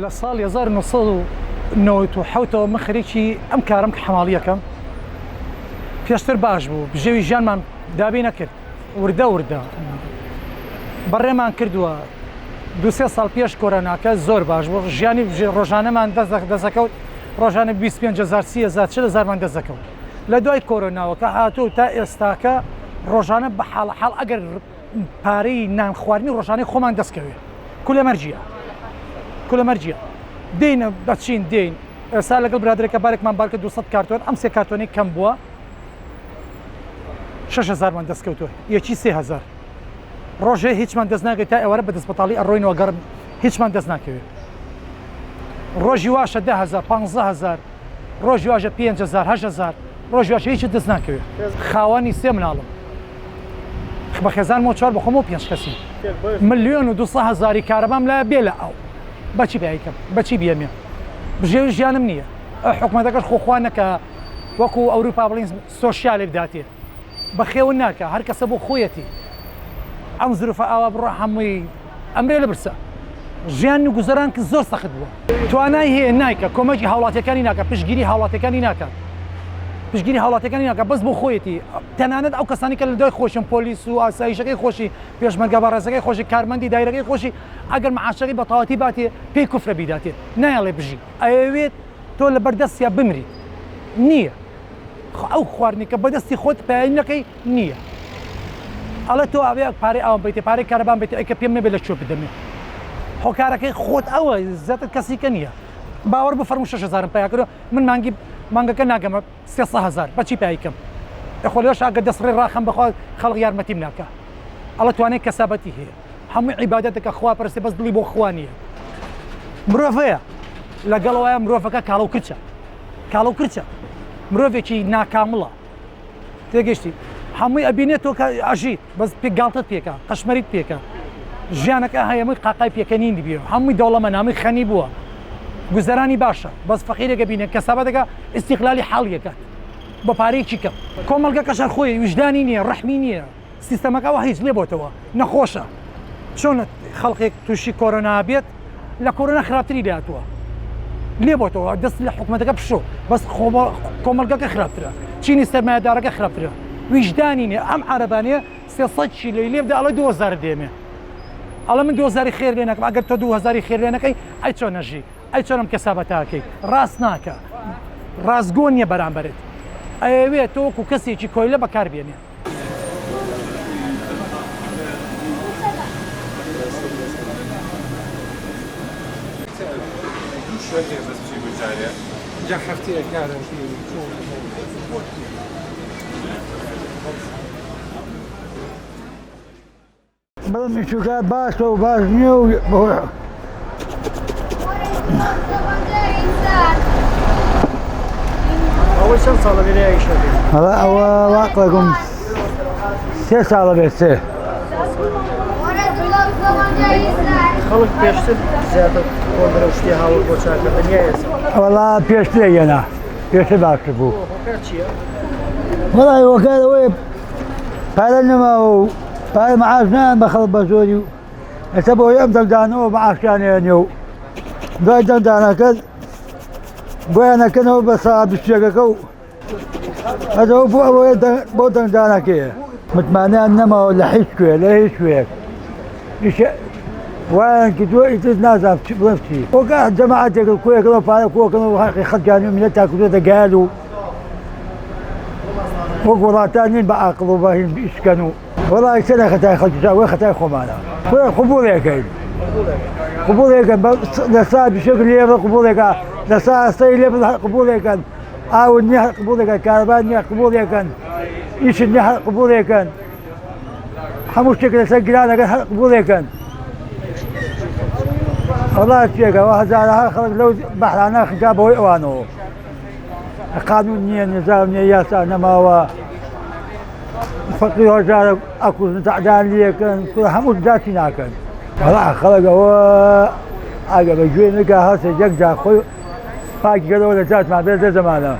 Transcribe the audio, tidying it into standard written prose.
لە ساڵی 1990 من خەریکی ئەم کارم کە حەماڵیەکەم پێشتر باش بوو بژێوی ژیانمان دابی نەکرد وردە بەڕێمان کردووە دو-سێ ساڵ پێش کۆرۆناکە زۆر باش بوو ژیانی ڕۆژانەمان دەستەکەوت ڕۆژانە 25,000 30,000 40,000مان دەست دەکەوت لە دوای کۆرۆناوەکە هاتوو تا ئێستاکە ڕۆژانە بە حاڵ ئەگەر پارەی نان خواردنی ڕۆژانەی خۆمان دەستکەوێت کولە مەرجیە دێنە بەچین دێن ئێستا لەگەڵ برادێکە بارێکمان بارکە 200 کارتۆن ئەم سێ کارتۆنی کەم بووە 6,000مان دەستکەوتووە یەکی 3,000 ڕۆژێ هیچمان دەست ناکەوێت تا ئێوارە بە دەستبەتاڵی ئەڕۆینەوە گەڕم هیچمان دەست ناکەوێت ڕۆژی واشە 10,000 15,000 ڕۆژی واژە 5,000 8,000 ڕۆژی واشە هیچ دەست ناکەوێت خاوەنی سێ مناڵم بە خێزان مۆچوار بە خۆم و 5 کەسی 1,200,000 کارەبام لە بێ لە ئەو بەچی بیکەم بەچی بێمێ بژێوی ژیانم نییە حکومەتەکەش خۆخواانەکە وەکو ئەوروپا بڵین سۆشیالێک داتێ بەخێون ناکە هەر کەسە بۆ خۆیەتی ئەم زروفە ئاوا بڕۆ هەمووی ئەمرێ لە برسە ژیان و گوزەران کە زۆر سەخت بووە توانای هەیە نایکە کۆمەکی هاوڵاتیەکانی ناکە پشگیری هاوڵاتیەکانی ناکە بەس بۆ خۆیەتی تەنانەت ئەو کەسانی کە لە دوای خۆشم پۆلیس و ئاسایشەکەی خۆشی پێشمەرگە بەڕێزەکەی خۆشی کارمەندی دایرەکەی خۆشی ئەگەر معاشەکەی بە تەواوەتی باتێ پێی کوفرە بیداتێت نایڵێ بژی ئەوێت تۆ لە بەردەستیا بمریت نییە ئەو خواردنی کە بەدەستی خۆت پایینەکەی نییە ئەڵە تۆ ئاوێ پارەی ئەوم بیتێ پارەی کارەبان بیت ئەیکە پێم نەبێت لە چۆ بدەمێ هۆکارەکەی خۆت ئەوە زەتت کەسیکە نییە باوەڕ بفەرموو 6,000 پیا کردو من مانگەکە ناگەمە 300,000 بەچی پیکەم دەخۆ لەش ئەگە دەسڕێ ڕاخەم بەخوا خەڵق یارمەتیم ناکە ئەڵە توانێت کەسابەتی هەیە هەمووی عیبادەتەکە خوا پەرستی بەس دڵی بۆ خوا نییە مرۆڤەیە لەگەڵەوەیە مرۆڤەکە کاڵەو کرچە مرۆڤێکی ناکامڵە تێگەشتی هەمووی ئەبینێتەوە کە ئەژیت بەس پێگاڵتت پێکە قەشمەریت پێکە ژیانەکە هەیەمووی قاقای پێکەنین دیبێ هەمووی دەوڵەمەندی خەنی بووە گوزەرانی باشە بەس فەقیرێکە بینێت کەسابەتەکە ئیستیقلالی حاڵیەکە بە پارەیەکی کەم کۆمەڵگەکەشار خۆی وجدانی نییە ڕەحمی نییە سیستەمەکەەوە هیچ لێ بۆتەوە نەخۆشە چۆن خەڵقێک تووشی کۆرۆنا بێت لە کۆرۆنا خراپتری داهاتووە لێ بۆتەوە دەست لە حکوومەتەکە پشۆ بەس کۆمەڵگەکە خراپترە چینی سەرمایه‌دارەکە خراپترە ویژدانی نیە ئەم عەرەبانەیە 300 کیلۆی لێ بدە ئەڵە 2,000 دێمێ ئەڵە من 2,000 خێر لێ نەکەم ئەگەر تۆ 2,000 خێر لێ نەکەی ئەی چۆن نەژی ئەی چۆنم کەسابەتاکەی ڕاست ناکە ڕاستگۆ نییە بەرامبەرت ئەوێت تۆ وەکو کەسێکی کۆیلە بەکاربێنێ بەڵام میشوکات باشە و باش نییە و ئەوە چەند ساڵە لێرەیەشە هەڵا ئەوە واقعکم 3 ساڵە بێت سێ خەڵک پێشتر زیاتر کۆنترە شتی هاوڵ بۆ چاکردنیە ئێستا وەڵا پێشتر یەنا پێشتر باشتر بوو چییە؟ وەڵای وەکارەوەی پارە نەما و پارە مەعاش نایان بە خەڵک بە زۆری و ئێستا بۆ ئەم دەنگدانەوە مەعاشیانێنێ و دوای دەنگدانەکە بۆیانەکەنەوە بە ساعت 20ەکە و ئەدەوە بۆ ئەوەیە بۆ دەنگدانەکەیە متمانیان نەماوە لە هیچ کوێ لە هیچ کوێک وایان کردووە ئیتر نازانم چ بڵێم چی وەکە جەماعەتێکە کوێکەوە پارە کۆکەنەوە حەقی خەڵکانی و میلەت تا کردووەتە گایل و وەک وڵاتان نین بە عاقڵ و بە هین ئیشکەن و وەڵی چەنە خەتای خەڵکیشا وەی خەتای خۆمانە قبوڵێکەین قبوڵێکن لە سا بشێک لێبە قبوڵێکە لە سا هەستەی لێ قبوڵێکن ئاون نییە قبوڵێکە کارەبان نییە قبوڵێکن ئیشت نییە قبوڵێکن هەموو شتێک لەسەر گرانەکە قبوڵێکن وەڵای چێکەوە هەزارها خەڵک لەو بەحرانە خنکا بەهۆی ئەوانەوە قانون نییە نظام نییە یاسا نەماوە فەقی هەژارە ئەکوژن تەعدان لێکن هەموو داچی ناکەن وەڵا خەڵکەوە ئەگە بە گوێ نەکە هەستێ یەک جا خۆی پاکی کردەوە لە جاتمان بێت لە زەمانە